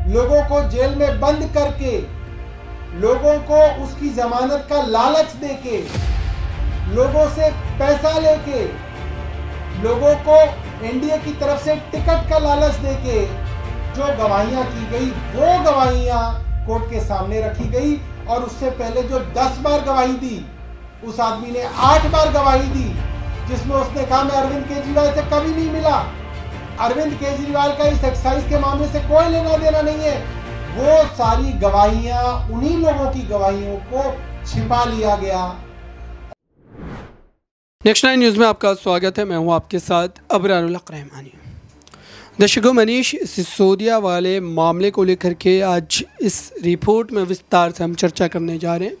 लोगों को जेल में बंद करके, लोगों को उसकी जमानत का लालच देके, लोगों से पैसा लेके, लोगों को एनडीए की तरफ से टिकट का लालच देके जो गवाहियां की गई, वो गवाहियां कोर्ट के सामने रखी गई। और उससे पहले जो 10 बार गवाही दी, उस आदमी ने 8 बार गवाही दी, जिसमें उसने कहा मैं अरविंद केजरीवाल से कभी नहीं मिला, अरविंद केजरीवाल का इस एक्साइज के मामले से कोई लेना देना नहीं है। वो सारी गवाहियां, उन्हीं लोगों की गवाहियों को छिपा लिया गया। नेक्स्ट 9 न्यूज़ में आपका स्वागत है। मैं हूं आपके साथ अबरारुल हक रहमानी। दर्शकों, मनीष सिसोदिया वाले मामले को लेकर के आज इस रिपोर्ट में विस्तार से हम चर्चा करने जा रहे हैं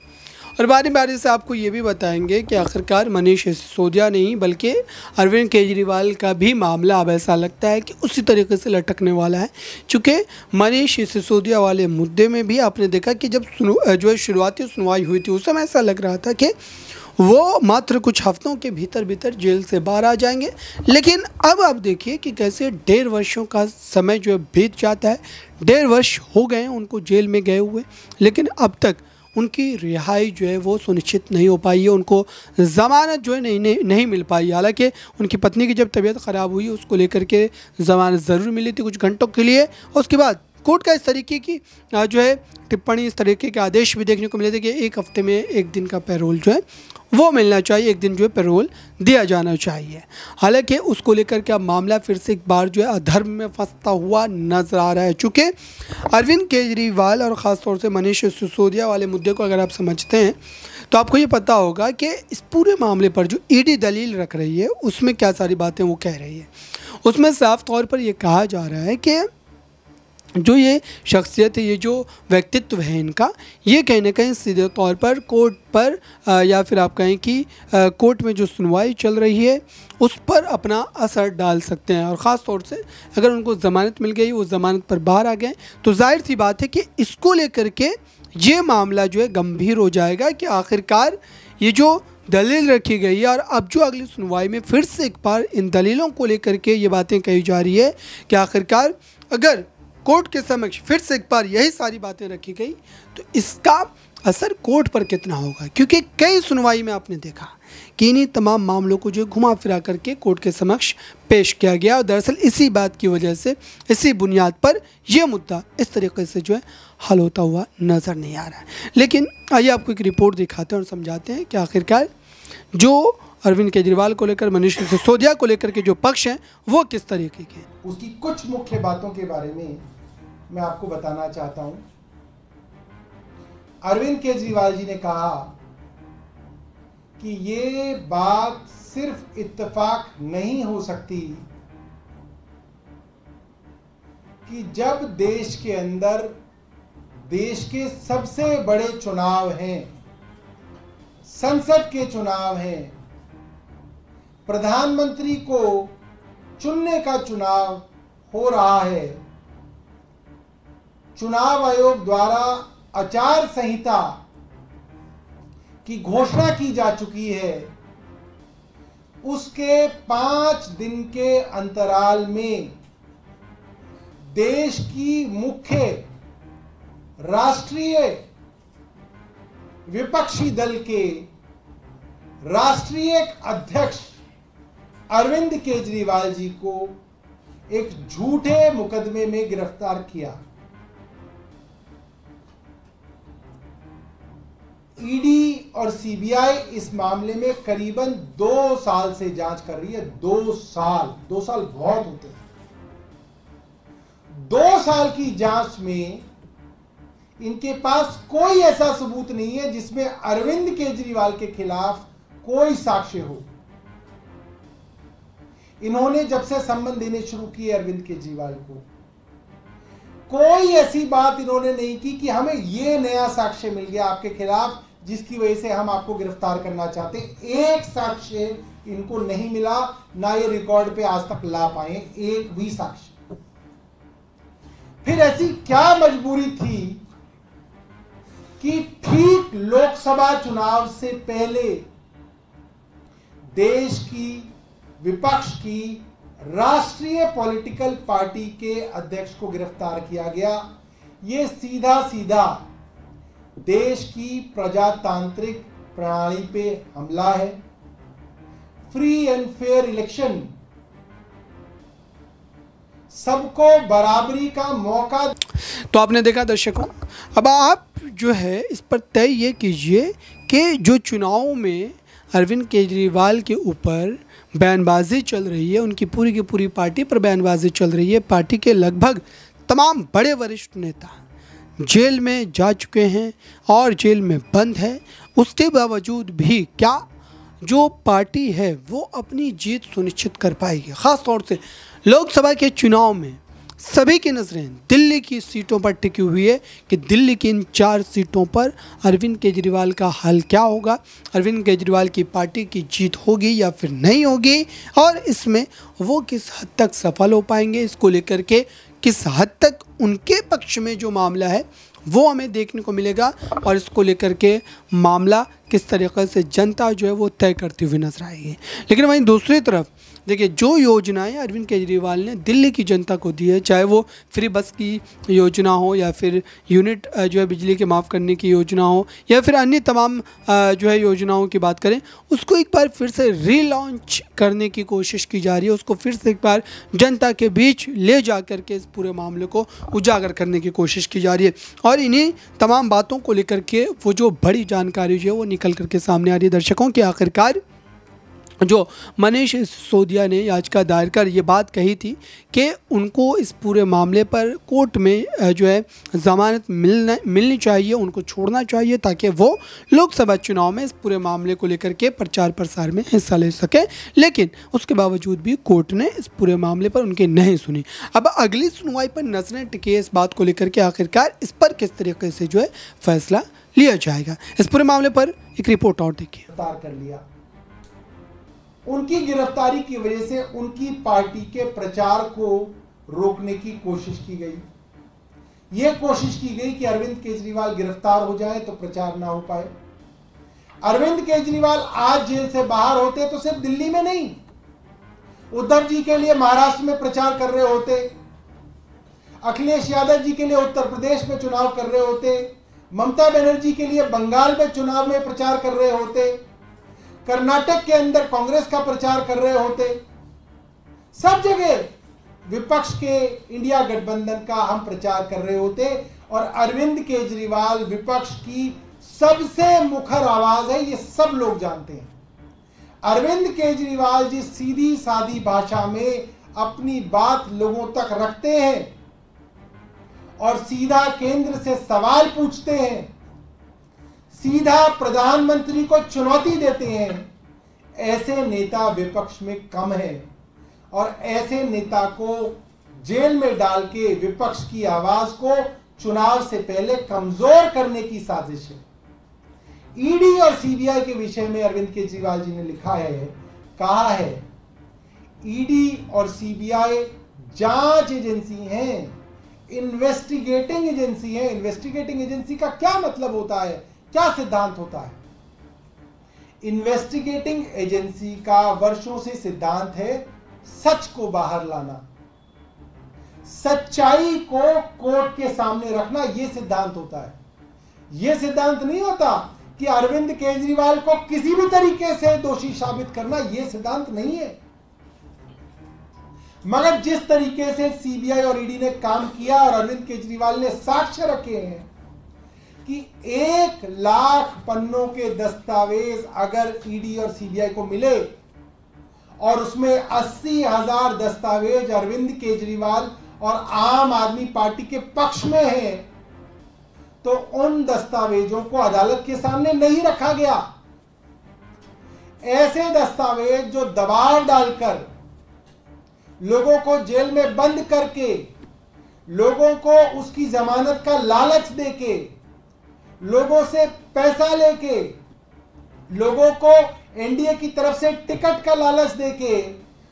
और बारी बारी से आपको ये भी बताएंगे कि आखिरकार मनीष सिसोदिया नहीं बल्कि अरविंद केजरीवाल का भी मामला अब ऐसा लगता है कि उसी तरीके से लटकने वाला है। चूँकि मनीष सिसोदिया वाले मुद्दे में भी आपने देखा कि जब जो शुरुआती सुनवाई हुई थी उस समय ऐसा लग रहा था कि वो मात्र कुछ हफ्तों के भीतर जेल से बाहर आ जाएंगे, लेकिन अब आप देखिए कि कैसे 1.5 वर्षों का समय जो बीत जाता है। 1.5 वर्ष हो गए हैं उनको जेल में गए हुए, लेकिन अब तक उनकी रिहाई जो है वो सुनिश्चित नहीं हो पाई है, उनको ज़मानत जो है नहीं मिल पाई। हालांकि उनकी पत्नी की जब तबीयत ख़राब हुई उसको लेकर के ज़मानत ज़रूर मिली थी कुछ घंटों के लिए, और उसके बाद कोर्ट का इस तरीके की जो है टिप्पणी, इस तरीके के आदेश भी देखने को मिले थे कि 1 हफ्ते में 1 दिन का पैरोल जो है वो मिलना चाहिए, 1 दिन जो है पैरोल दिया जाना चाहिए। हालांकि उसको लेकर के अब मामला फिर से एक बार जो है अधर्म में फंसता हुआ नजर आ रहा है। चूँकि अरविंद केजरीवाल और ख़ास तौर से मनीष सिसोदिया वाले मुद्दे को अगर आप समझते हैं तो आपको ये पता होगा कि इस पूरे मामले पर जो ईडी दलील रख रही है उसमें क्या सारी बातें वो कह रही है। उसमें साफ तौर पर यह कहा जा रहा है कि जो ये शख्सियत है, ये जो व्यक्तित्व है इनका, ये कहीं ना कहीं सीधे तौर पर कोर्ट पर या फिर आप कहें कि कोर्ट में जो सुनवाई चल रही है उस पर अपना असर डाल सकते हैं। और ख़ास तौर से अगर उनको ज़मानत मिल गई, वो ज़मानत पर बाहर आ गए, तो जाहिर सी बात है कि इसको लेकर के ये मामला जो है गंभीर हो जाएगा कि आखिरकार ये जो दलील रखी गई है और अब जो अगली सुनवाई में फिर से एक बार इन दलीलों को लेकर के ये बातें कही जा रही है कि आखिरकार अगर कोर्ट के समक्ष फिर से एक बार यही सारी बातें रखी गई तो इसका असर कोर्ट पर कितना होगा। क्योंकि कई सुनवाई में आपने देखा कि इन्हीं तमाम मामलों को जो घुमा फिरा करके कोर्ट के समक्ष पेश किया गया और दरअसल इसी बात की वजह से, इसी बुनियाद पर यह मुद्दा इस तरीके से जो है हल होता हुआ नज़र नहीं आ रहा है। लेकिन आइए आपको एक रिपोर्ट दिखाते हैं और समझाते हैं कि आखिरकार जो अरविंद केजरीवाल को लेकर, मनीष सिसोदिया को लेकर के जो पक्ष हैं वो किस तरीके के हैं। उसकी कुछ मुख्य बातों के बारे में मैं आपको बताना चाहता हूं। अरविंद केजरीवाल जी ने कहा कि ये बात सिर्फ इत्तेफाक नहीं हो सकती कि जब देश के अंदर देश के सबसे बड़े चुनाव हैं, संसद के चुनाव हैं, प्रधानमंत्री को चुनने का चुनाव हो रहा है, चुनाव आयोग द्वारा आचार संहिता की घोषणा की जा चुकी है, उसके 5 दिन के अंतराल में देश की मुख्य राष्ट्रीय विपक्षी दल के राष्ट्रीय अध्यक्ष अरविंद केजरीवाल जी को एक झूठे मुकदमे में गिरफ्तार किया। ईडी और सीबीआई इस मामले में करीबन 2 साल से जांच कर रही है। 2 साल बहुत होते हैं। 2 साल की जांच में इनके पास कोई ऐसा सबूत नहीं है जिसमें अरविंद केजरीवाल के खिलाफ कोई साक्ष्य हो। इन्होंने जब से संबंध देने शुरू किए अरविंद केजरीवाल को, कोई ऐसी बात इन्होंने नहीं की कि हमें ये नया साक्ष्य मिल गया आपके खिलाफ जिसकी वजह से हम आपको गिरफ्तार करना चाहते। एक साक्ष्य इनको नहीं मिला, ना ये रिकॉर्ड पे आज तक ला पाए एक भी साक्ष्य। फिर ऐसी क्या मजबूरी थी कि ठीक लोकसभा चुनाव से पहले देश की विपक्ष की राष्ट्रीय पॉलिटिकल पार्टी के अध्यक्ष को गिरफ्तार किया गया। ये सीधा सीधा देश की प्रजातांत्रिक प्रणाली पे हमला है। फ्री एंड फेयर इलेक्शन, सबको बराबरी का मौका। तो आपने देखा दर्शकों, अब आप जो है इस पर तय ये कीजिए कि जो चुनाव में अरविंद केजरीवाल के ऊपर बयानबाजी चल रही है, उनकी पूरी की पूरी पार्टी पर बयानबाजी चल रही है, पार्टी के लगभग तमाम बड़े वरिष्ठ नेता जेल में जा चुके हैं और जेल में बंद है, उसके बावजूद भी क्या जो पार्टी है वो अपनी जीत सुनिश्चित कर पाएगी। ख़ास तौर से लोकसभा के चुनाव में सभी की नज़रें दिल्ली की सीटों पर टिकी हुई है कि दिल्ली की इन 4 सीटों पर अरविंद केजरीवाल का हल क्या होगा, अरविंद केजरीवाल की पार्टी की जीत होगी या फिर नहीं होगी, और इसमें वो किस हद तक सफल हो पाएंगे, इसको लेकर के किस हद तक उनके पक्ष में जो मामला है वो हमें देखने को मिलेगा, और इसको लेकर के मामला किस तरीक़े से जनता जो है वो तय करती हुई नजर आएगी। लेकिन वहीं दूसरी तरफ देखिए, जो योजनाएं अरविंद केजरीवाल ने दिल्ली की जनता को दी है, चाहे वो फ्री बस की योजना हो या फिर यूनिट जो है बिजली के माफ़ करने की योजना हो या फिर अन्य तमाम जो है योजनाओं की बात करें, उसको एक बार फिर से रीलॉन्च करने की कोशिश की जा रही है, उसको फिर से एक बार जनता के बीच ले जा कर के इस पूरे मामले को उजागर करने की कोशिश की जा रही है। और इन्हीं तमाम बातों को लेकर के वो जो बड़ी जानकारी जो है वो निकल करके सामने आ रही है दर्शकों की। आखिरकार जो मनीष सिसोदिया ने याचिका दायर कर ये बात कही थी कि उनको इस पूरे मामले पर कोर्ट में जो है ज़मानत मिलनी चाहिए, उनको छोड़ना चाहिए ताकि वो लोकसभा चुनाव में इस पूरे मामले को लेकर के प्रचार प्रसार में हिस्सा ले सके। लेकिन उसके बावजूद भी कोर्ट ने इस पूरे मामले पर उनकी नहीं सुनी। अब अगली सुनवाई पर नजरें टिकी है इस बात को लेकर के आखिरकार इस पर किस तरीके से जो है फैसला लिया जाएगा। इस पूरे मामले पर एक रिपोर्ट और देखिए। कर लिया, उनकी गिरफ्तारी की वजह से उनकी पार्टी के प्रचार को रोकने की कोशिश की गई। यह कोशिश की गई कि अरविंद केजरीवाल गिरफ्तार हो जाए तो प्रचार ना हो पाए। अरविंद केजरीवाल आज जेल से बाहर होते तो सिर्फ दिल्ली में नहीं, उद्धव जी के लिए महाराष्ट्र में प्रचार कर रहे होते, अखिलेश यादव जी के लिए उत्तर प्रदेश में चुनाव कर रहे होते, ममता बनर्जी के लिए बंगाल में चुनाव में प्रचार कर रहे होते, कर्नाटक के अंदर कांग्रेस का प्रचार कर रहे होते। सब जगह विपक्ष के इंडिया गठबंधन का हम प्रचार कर रहे होते, और अरविंद केजरीवाल विपक्ष की सबसे मुखर आवाज है, ये सब लोग जानते हैं। अरविंद केजरीवाल जी सीधी सादी भाषा में अपनी बात लोगों तक रखते हैं और सीधा केंद्र से सवाल पूछते हैं, सीधा प्रधानमंत्री को चुनौती देते हैं। ऐसे नेता विपक्ष में कम है, और ऐसे नेता को जेल में डाल के विपक्ष की आवाज को चुनाव से पहले कमजोर करने की साजिश है। ईडी और सीबीआई के विषय में अरविंद केजरीवाल जी ने लिखा है, कहा है, ईडी और सीबीआई जांच एजेंसी हैं, इन्वेस्टिगेटिंग एजेंसी है। इन्वेस्टिगेटिंग एजेंसी का क्या मतलब होता है, क्या सिद्धांत होता है? इन्वेस्टिगेटिंग एजेंसी का वर्षों से सिद्धांत है सच को बाहर लाना, सच्चाई को कोर्ट के सामने रखना, यह सिद्धांत होता है। यह सिद्धांत नहीं होता कि अरविंद केजरीवाल को किसी भी तरीके से दोषी साबित करना, यह सिद्धांत नहीं है। मगर जिस तरीके से सीबीआई और ईडी ने काम किया और अरविंद केजरीवाल ने साक्ष्य रखे हैं कि 1 लाख पन्नों के दस्तावेज अगर ईडी और सीबीआई को मिले और उसमें 80,000 दस्तावेज अरविंद केजरीवाल और आम आदमी पार्टी के पक्ष में है, तो उन दस्तावेजों को अदालत के सामने नहीं रखा गया। ऐसे दस्तावेज जो दबाव डालकर लोगों को जेल में बंद करके, लोगों को उसकी जमानत का लालच देके, लोगों से पैसा लेके, लोगों को एनडीए की तरफ से टिकट का लालच देके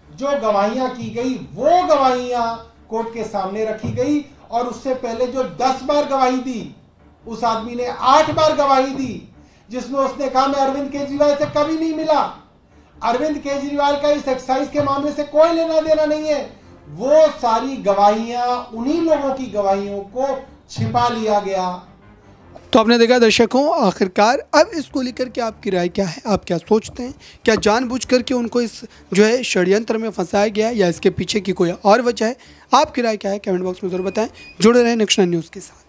जो गवाहियां की गई, वो गवाहियां कोर्ट के सामने रखी गई। और उससे पहले जो 10 बार गवाही दी, उस आदमी ने 8 बार गवाही दी, जिसमें उसने कहा मैं अरविंद केजरीवाल से कभी नहीं मिला, अरविंद केजरीवाल का इस एक्साइज के मामले से कोई लेना देना नहीं है। वो सारी गवाहियां उन्हीं लोगों की गवाहियों को छिपा लिया गया। तो आपने देखा दर्शकों, आखिरकार अब इसको लेकर के आपकी राय क्या है? आप क्या सोचते हैं? क्या जानबूझ करके उनको इस जो है षड्यंत्र में फंसाया गया है या इसके पीछे की कोई और वजह है? आपकी राय क्या है? कमेंट बॉक्स में ज़रूर बताएं। जुड़े रहें नेक्स्ट 9 न्यूज़ के साथ।